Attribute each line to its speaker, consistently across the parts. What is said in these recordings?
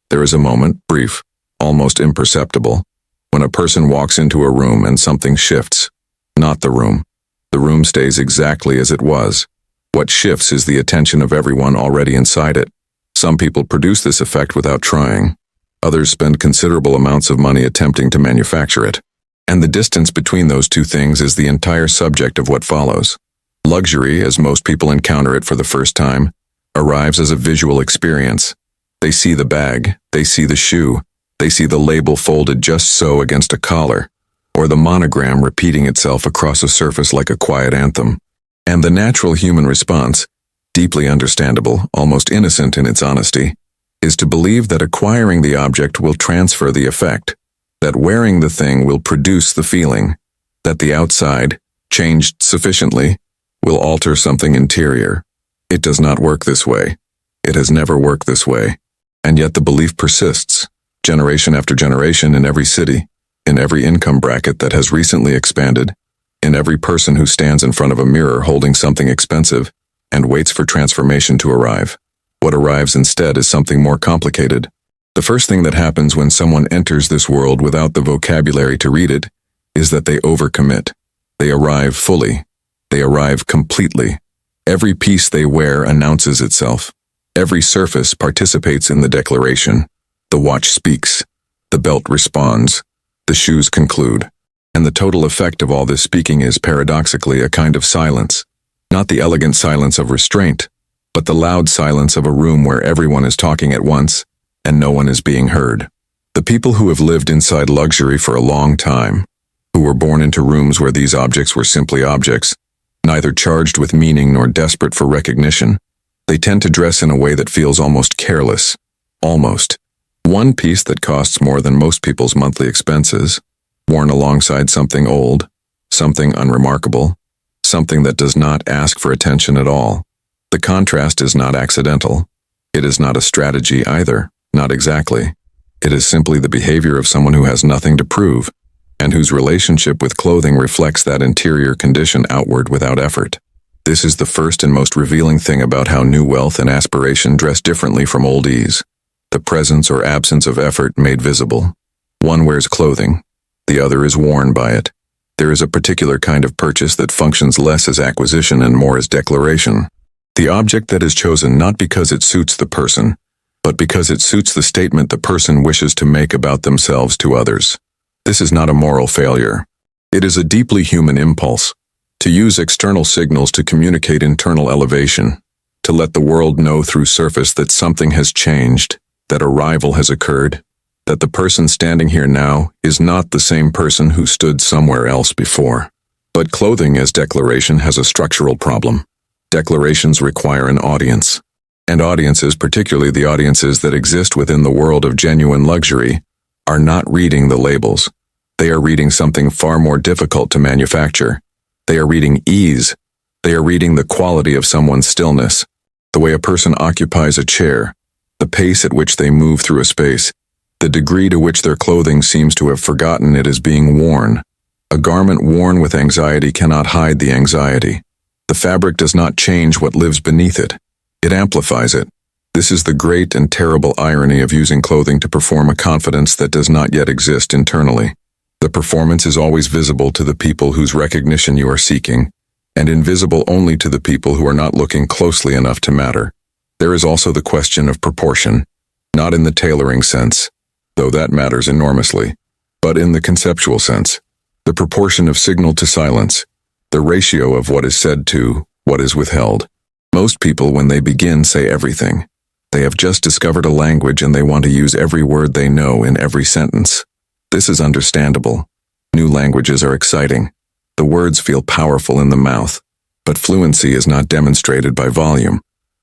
Speaker 1: There is a moment, brief, almost imperceptible, when a person walks into a room and something shifts. Not the room. The room stays exactly as it was. What shifts is the attention of everyone already inside it. Some people produce this effect without trying. Others spend considerable amounts of money attempting to manufacture it. And the distance between those two things is the entire subject of what follows. Luxury, as most people encounter it for the first time, arrives as a visual experience. They see the bag, they see the shoe, they see the label folded just so against a collar, or the monogram repeating itself across a surface like a quiet anthem. And the natural human response, deeply understandable, almost innocent in its honesty, is to believe that acquiring the object will transfer the effect, that wearing the thing will produce the feeling, that the outside, changed sufficiently, will alter something interior. It does not work this way. It has never worked this way. And yet the belief persists, generation after generation, in every city, in every income bracket that has recently expanded, in every person who stands in front of a mirror holding something expensive and waits for transformation to arrive. What arrives instead is something more complicated. The first thing that happens when someone enters this world without the vocabulary to read it is that they overcommit. They arrive fully. They arrive completely. Every piece they wear announces itself. Every surface participates in the declaration. The watch speaks. The belt responds. The shoes conclude. And the total effect of all this speaking is paradoxically a kind of silence. Not the elegant silence of restraint, but the loud silence of a room where everyone is talking at once and no one is being heard. The people who have lived inside luxury for a long time, who were born into rooms where these objects were simply objects, neither charged with meaning nor desperate for recognition, they tend to dress in a way that feels almost careless. Almost. One piece that costs more than most people's monthly expenses, worn alongside something old, something unremarkable, something that does not ask for attention at all. The contrast is not accidental. It is not a strategy either, not exactly. It is simply the behavior of someone who has nothing to prove, and whose relationship with clothing reflects that interior condition outward without effort. This is the first and most revealing thing about how new wealth and aspiration dress differently from old ease. The presence or absence of effort made visible. One wears clothing. The other is worn by it. There is a particular kind of purchase that functions less as acquisition and more as declaration. The object that is chosen not because it suits the person, but because it suits the statement the person wishes to make about themselves to others. This is not a moral failure. It is a deeply human impulse, to use external signals to communicate internal elevation, to let the world know through surface that something has changed, that a rival has occurred, that the person standing here now is not the same person who stood somewhere else before. But clothing as declaration has a structural problem. Declarations require an audience. And audiences, particularly the audiences that exist within the world of genuine luxury, are not reading the labels. They are reading something far more difficult to manufacture. They are reading ease. They are reading the quality of someone's stillness, the way a person occupies a chair, the pace at which they move through a space, the degree to which their clothing seems to have forgotten it is being worn. A garment worn with anxiety cannot hide the anxiety. The fabric does not change what lives beneath it. It amplifies it. This is the great and terrible irony of using clothing to perform a confidence that does not yet exist internally. The performance is always visible to the people whose recognition you are seeking, and invisible only to the people who are not looking closely enough to matter. There is also the question of proportion, not in the tailoring sense, though that matters enormously, but in the conceptual sense. The proportion of signal to silence, the ratio of what is said to what is withheld. Most people, when they begin, say everything. They have just discovered a language and they want to use every word they know in every sentence. This is understandable. New languages are exciting. The words feel powerful in the mouth, but fluency is not demonstrated by volume.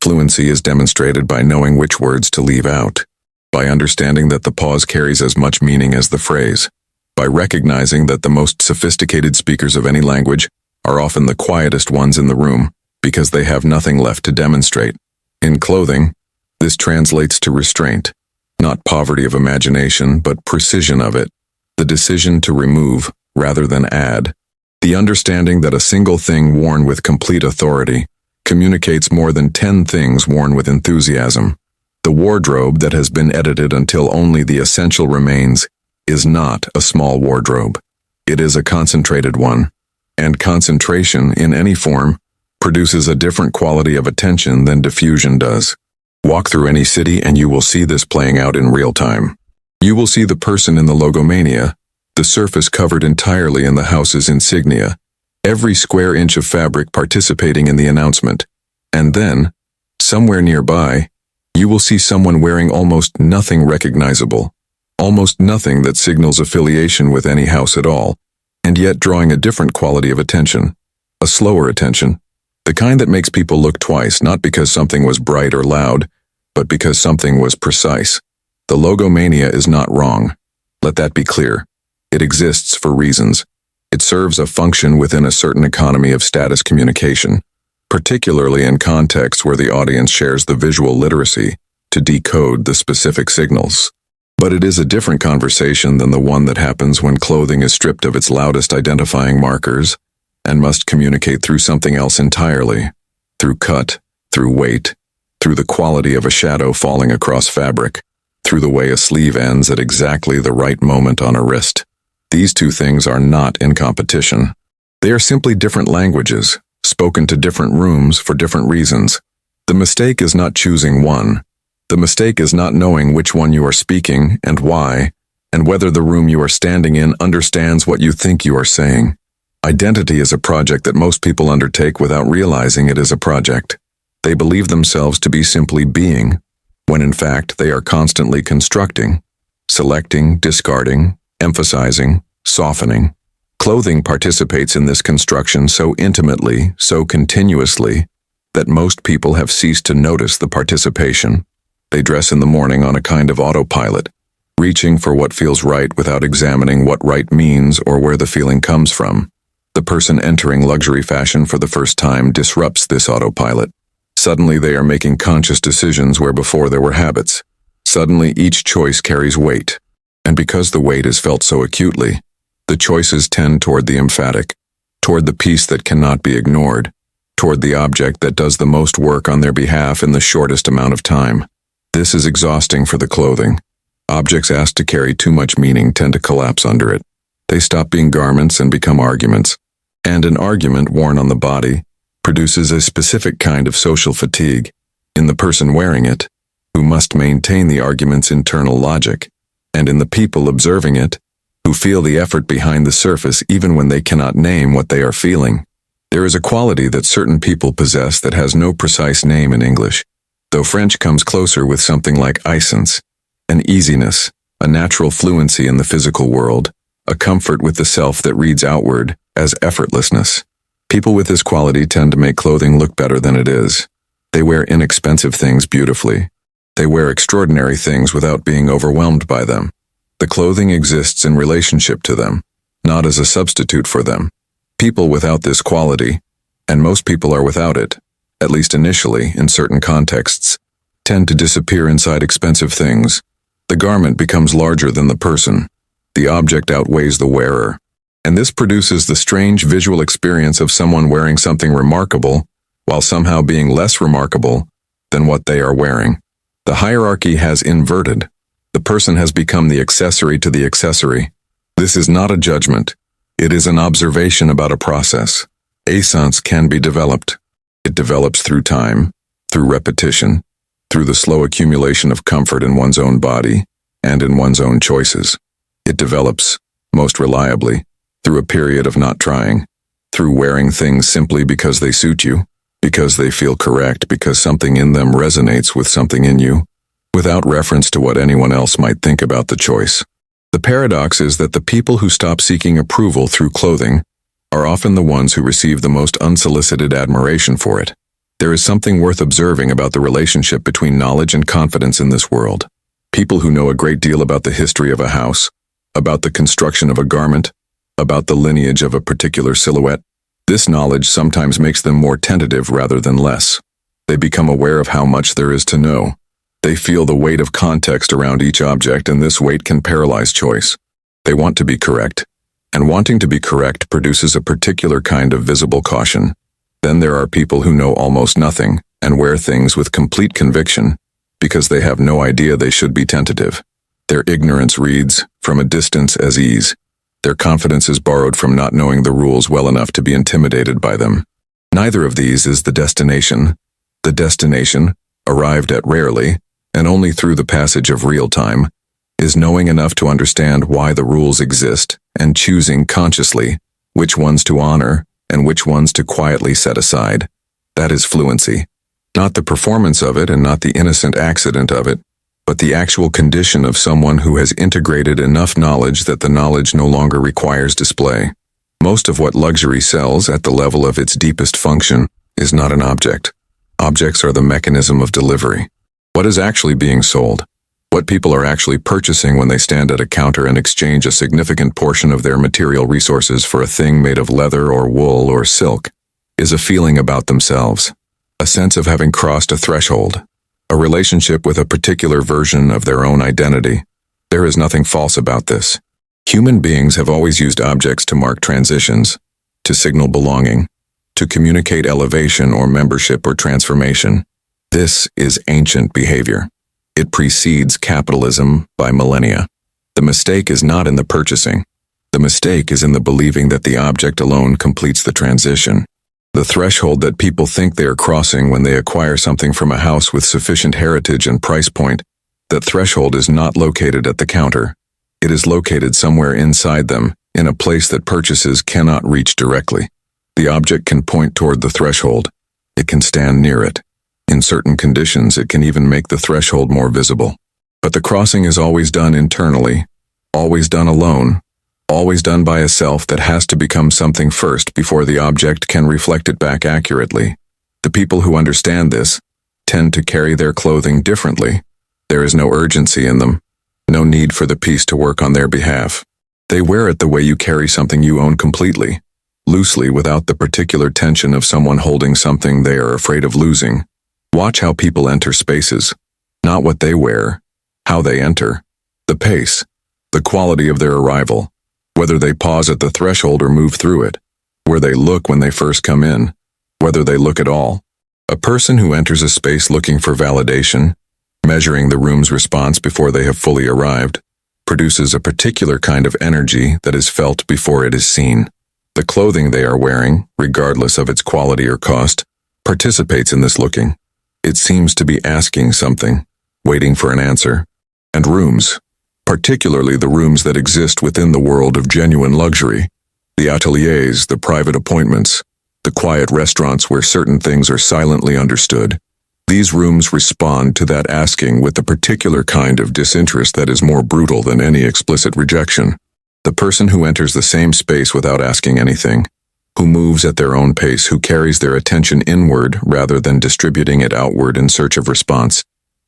Speaker 1: Fluency is demonstrated by knowing which words to leave out, by understanding that the pause carries as much meaning as the phrase, by recognizing that the most sophisticated speakers of any language are often the quietest ones in the room because they have nothing left to demonstrate. In clothing, this translates to restraint, not poverty of imagination, but precision of it, the decision to remove rather than add, the understanding that a single thing worn with complete authority communicates more than 10 things worn with enthusiasm. The wardrobe that has been edited until only the essential remains is not a small wardrobe. It is a concentrated one. And concentration, in any form, produces a different quality of attention than diffusion does. Walk through any city and you will see this playing out in real time. You will see the person in the logomania, the surface covered entirely in the house's insignia, every square inch of fabric participating in the announcement. And then, somewhere nearby, you will see someone wearing almost nothing recognizable, almost nothing that signals affiliation with any house at all, and yet drawing a different quality of attention, a slower attention, the kind that makes people look twice, not because something was bright or loud, but because something was precise. The logomania is not wrong. Let that be clear. It exists for reasons. It serves a function within a certain economy of status communication, particularly in contexts where the audience shares the visual literacy to decode the specific signals. But it is a different conversation than the one that happens when clothing is stripped of its loudest identifying markers and must communicate through something else entirely, through cut, through weight, through the quality of a shadow falling across fabric, through the way a sleeve ends at exactly the right moment on a wrist. These two things are not in competition. They are simply different languages, spoken to different rooms for different reasons. The mistake is not choosing one. The mistake is not knowing which one you are speaking and why, and whether the room you are standing in understands what you think you are saying. Identity is a project that most people undertake without realizing it is a project. They believe themselves to be simply being, when in fact they are constantly constructing, selecting, discarding, emphasizing, softening. Clothing participates in this construction so intimately, so continuously, that most people have ceased to notice the participation. They dress in the morning on a kind of autopilot, reaching for what feels right without examining what right means or where the feeling comes from. The person entering luxury fashion for the first time disrupts this autopilot. Suddenly they are making conscious decisions where before there were habits. Suddenly each choice carries weight. And because the weight is felt so acutely, the choices tend toward the emphatic, toward the piece that cannot be ignored, toward the object that does the most work on their behalf in the shortest amount of time. This is exhausting for the clothing. Objects asked to carry too much meaning tend to collapse under it. They stop being garments and become arguments. And an argument worn on the body produces a specific kind of social fatigue in the person wearing it, who must maintain the argument's internal logic, and in the people observing it, who feel the effort behind the surface even when they cannot name what they are feeling. There is a quality that certain people possess that has no precise name in English, though French comes closer with something like aisance, an easiness, a natural fluency in the physical world, a comfort with the self that reads outward as effortlessness. People with this quality tend to make clothing look better than it is. They wear inexpensive things beautifully. They wear extraordinary things without being overwhelmed by them. The clothing exists in relationship to them, not as a substitute for them. People without this quality, and most people are without it, at least initially in certain contexts, tend to disappear inside expensive things. The garment becomes larger than the person. The object outweighs the wearer. And this produces the strange visual experience of someone wearing something remarkable while somehow being less remarkable than what they are wearing. The hierarchy has inverted. The person has become the accessory to the accessory. This is not a judgment. It is an observation about a process. Aisance can be developed. It develops through time, through repetition, through the slow accumulation of comfort in one's own body and in one's own choices. It develops, most reliably, through a period of not trying, through wearing things simply because they suit you, because they feel correct, because something in them resonates with something in you, without reference to what anyone else might think about the choice. The paradox is that the people who stop seeking approval through clothing are often the ones who receive the most unsolicited admiration for it. There is something worth observing about the relationship between knowledge and confidence in this world. People who know a great deal about the history of a house, about the construction of a garment, about the lineage of a particular silhouette, this knowledge sometimes makes them more tentative rather than less. They become aware of how much there is to know. They feel the weight of context around each object, and this weight can paralyze choice. They want to be correct, and wanting to be correct produces a particular kind of visible caution. Then there are people who know almost nothing and wear things with complete conviction. because they have no idea they should be tentative. Their ignorance reads, from a distance, as ease. Their confidence is borrowed from not knowing the rules well enough to be intimidated by them. Neither of these is the destination. The destination, arrived at rarely, and only through the passage of real time, is knowing enough to understand why the rules exist and choosing consciously which ones to honor and which ones to quietly set aside. That is fluency. Not the performance of it and not the innocent accident of it, but the actual condition of someone who has integrated enough knowledge that the knowledge no longer requires display. Most of what luxury sells at the level of its deepest function is not an object. Objects are the mechanism of delivery. What is actually being sold, what people are actually purchasing when they stand at a counter and exchange a significant portion of their material resources for a thing made of leather or wool or silk, is a feeling about themselves, a sense of having crossed a threshold, a relationship with a particular version of their own identity. There is nothing false about this. Human beings have always used objects to mark transitions, to signal belonging, to communicate elevation or membership or transformation. This is ancient behavior. It precedes capitalism by millennia. The mistake is not in the purchasing. The mistake is in the believing that the object alone completes the transition. The threshold that people think they are crossing when they acquire something from a house with sufficient heritage and price point, that threshold is not located at the counter. It is located somewhere inside them, in a place that purchases cannot reach directly. The object can point toward the threshold. It can stand near it. In certain conditions, it can even make the threshold more visible. But the crossing is always done internally, always done alone, always done by a self that has to become something first before the object can reflect it back accurately. The people who understand this tend to carry their clothing differently. There is no urgency in them, no need for the piece to work on their behalf. They wear it the way you carry something you own completely, loosely, without the particular tension of someone holding something they are afraid of losing. Watch how people enter spaces, not what they wear, how they enter, the pace, the quality of their arrival, whether they pause at the threshold or move through it, where they look when they first come in, whether they look at all. A person who enters a space looking for validation, measuring the room's response before they have fully arrived, produces a particular kind of energy that is felt before it is seen. The clothing they are wearing, regardless of its quality or cost, participates in this looking. It seems to be asking something, waiting for an answer. And rooms, particularly the rooms that exist within the world of genuine luxury, the ateliers, the private appointments, the quiet restaurants where certain things are silently understood. These rooms respond to that asking with a particular kind of disinterest that is more brutal than any explicit rejection. The person who enters the same space without asking anything, who moves at their own pace, who carries their attention inward rather than distributing it outward in search of response,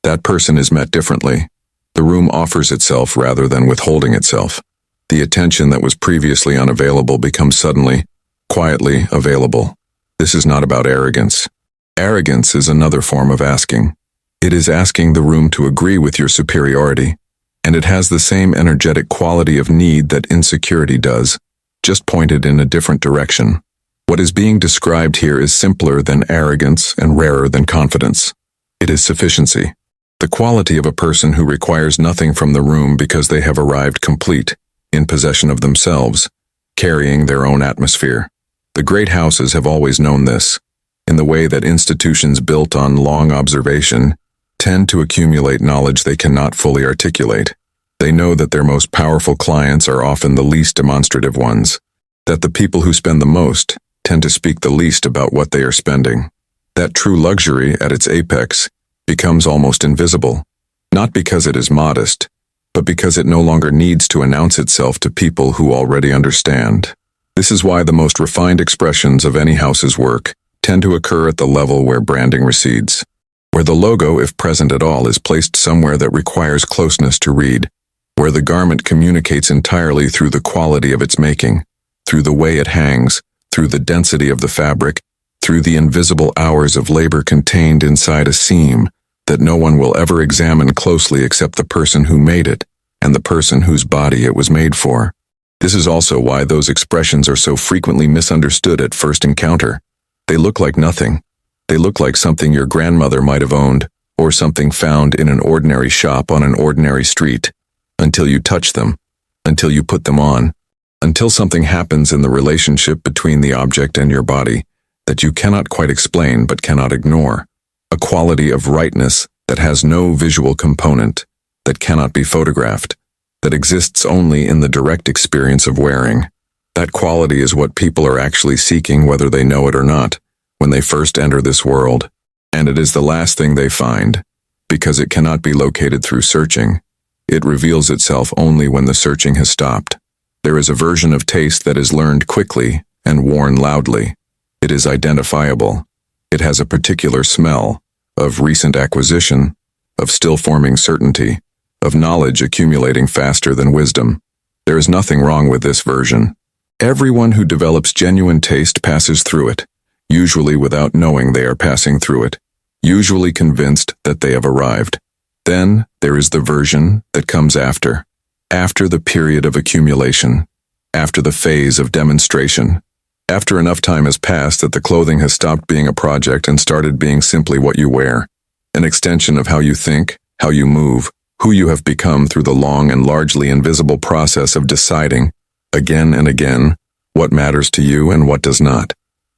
Speaker 1: that person is met differently. The room offers itself rather than withholding itself. The attention that was previously unavailable becomes suddenly, quietly available. This is not about arrogance. Arrogance is another form of asking. It is asking the room to agree with your superiority, and it has the same energetic quality of need that insecurity does, just pointed in a different direction. What is being described here is simpler than arrogance and rarer than confidence. It is sufficiency, the quality of a person who requires nothing from the room because they have arrived complete, in possession of themselves, carrying their own atmosphere. The great houses have always known this, in the way that institutions built on long observation tend to accumulate knowledge they cannot fully articulate. They know that their most powerful clients are often the least demonstrative ones, that the people who spend the most tend to speak the least about what they are spending. That true luxury at its apex becomes almost invisible, not because it is modest, but because it no longer needs to announce itself to people who already understand. This is why the most refined expressions of any house's work tend to occur at the level where branding recedes, where the logo, if present at all, is placed somewhere that requires closeness to read, where the garment communicates entirely through the quality of its making, through the way it hangs, through the density of the fabric, through the invisible hours of labor contained inside a seam that no one will ever examine closely except the person who made it and the person whose body it was made for. This is also why those expressions are so frequently misunderstood at first encounter. They look like nothing. They look like something your grandmother might have owned, or something found in an ordinary shop on an ordinary street, until you touch them, until you put them on, until something happens in the relationship between the object and your body that you cannot quite explain but cannot ignore, a quality of rightness that has no visual component, that cannot be photographed, that exists only in the direct experience of wearing. That quality is what people are actually seeking, whether they know it or not, when they first enter this world. And it is the last thing they find, because it cannot be located through searching. It reveals itself only when the searching has stopped. There is a version of taste that is learned quickly and worn loudly. It is identifiable. It has a particular smell, of recent acquisition, of still-forming certainty, of knowledge accumulating faster than wisdom. There is nothing wrong with this version. Everyone who develops genuine taste passes through it, usually without knowing they are passing through it, usually convinced that they have arrived. Then there is the version that comes after the period of accumulation, after the phase of demonstration, after enough time has passed that the clothing has stopped being a project and started being simply what you wear, an extension of how you think, how you move, who you have become through the long and largely invisible process of deciding, again and again, what matters to you and what does not.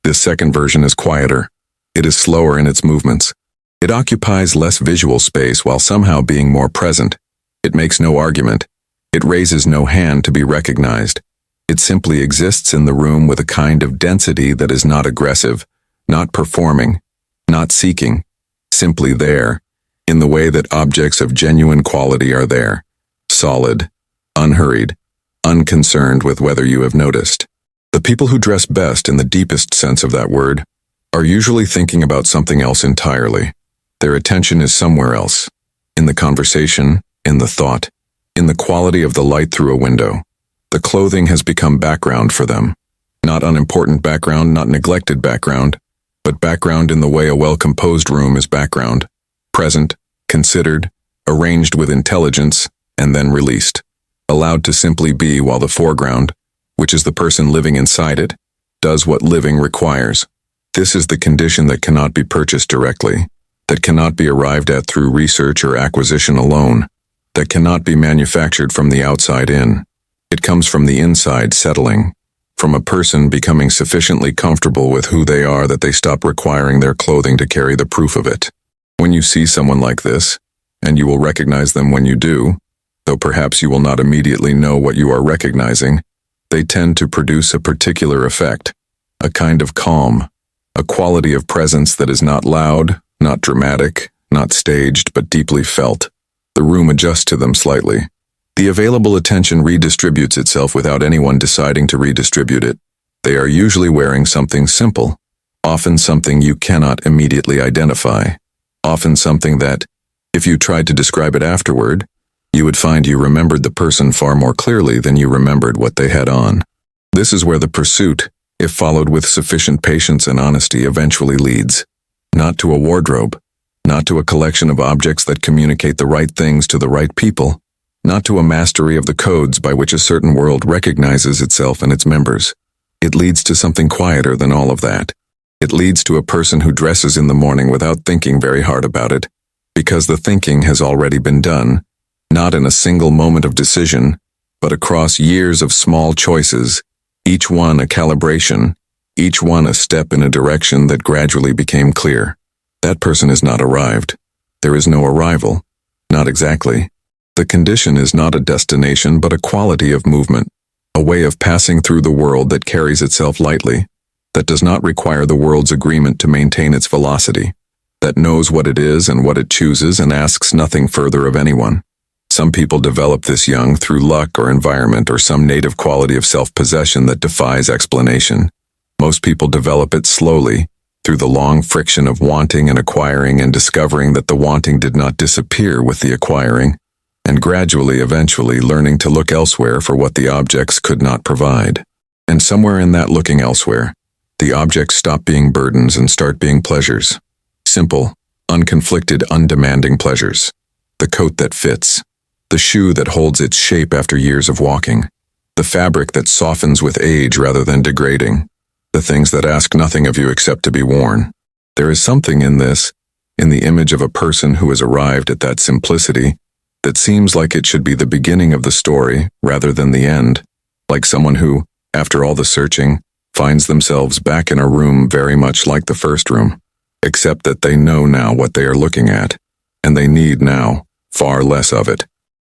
Speaker 1: This second version is quieter. It is slower in its movements. It occupies less visual space while somehow being more present. It makes no argument. It raises no hand to be recognized. It simply exists in the room with a kind of density that is not aggressive, not performing, not seeking, simply there, in the way that objects of genuine quality are there, solid, unhurried, unconcerned with whether you have noticed. The people who dress best in the deepest sense of that word are usually thinking about something else entirely. Their attention is somewhere else, in the conversation, in the thought, in the quality of the light through a window. The clothing has become background for them. Not unimportant background, not neglected background, but background in the way a well-composed room is background. Present, considered, arranged with intelligence, and then released. Allowed to simply be while the foreground, which is the person living inside it, does what living requires. This is the condition that cannot be purchased directly, that cannot be arrived at through research or acquisition alone, that cannot be manufactured from the outside in. It comes from the inside settling, from a person becoming sufficiently comfortable with who they are that they stop requiring their clothing to carry the proof of it. When you see someone like this, and you will recognize them when you do, though perhaps you will not immediately know what you are recognizing, they tend to produce a particular effect, a kind of calm, a quality of presence that is not loud, not dramatic, not staged, but deeply felt. The room adjusts to them slightly. The available attention redistributes itself without anyone deciding to redistribute it. They are usually wearing something simple, often something you cannot immediately identify, often something that, if you tried to describe it afterward, you would find you remembered the person far more clearly than you remembered what they had on. This is where the pursuit, if followed with sufficient patience and honesty, eventually leads. Not to a wardrobe, not to a collection of objects that communicate the right things to the right people, not to a mastery of the codes by which a certain world recognizes itself and its members. It leads to something quieter than all of that. It leads to a person who dresses in the morning without thinking very hard about it, because the thinking has already been done, not in a single moment of decision, but across years of small choices, each one a calibration, each one a step in a direction that gradually became clear. That person is not arrived. There is no arrival. Not exactly. The condition is not a destination but a quality of movement, a way of passing through the world that carries itself lightly, that does not require the world's agreement to maintain its velocity, that knows what it is and what it chooses and asks nothing further of anyone. Some people develop this young through luck or environment or some native quality of self-possession that defies explanation. Most people develop it slowly, through the long friction of wanting and acquiring and discovering that the wanting did not disappear with the acquiring, and gradually, eventually, learning to look elsewhere for what the objects could not provide. And somewhere in that looking elsewhere, the objects stop being burdens and start being pleasures. Simple, unconflicted, undemanding pleasures. The coat that fits. The shoe that holds its shape after years of walking. The fabric that softens with age rather than degrading. The things that ask nothing of you except to be worn. There is something in this in the image of a person who has arrived at that simplicity that seems like it should be the beginning of the story rather than the end, like someone who, after all the searching, finds themselves back in a room very much like the first room, except that they know now what they are looking at, and they need now far less of it.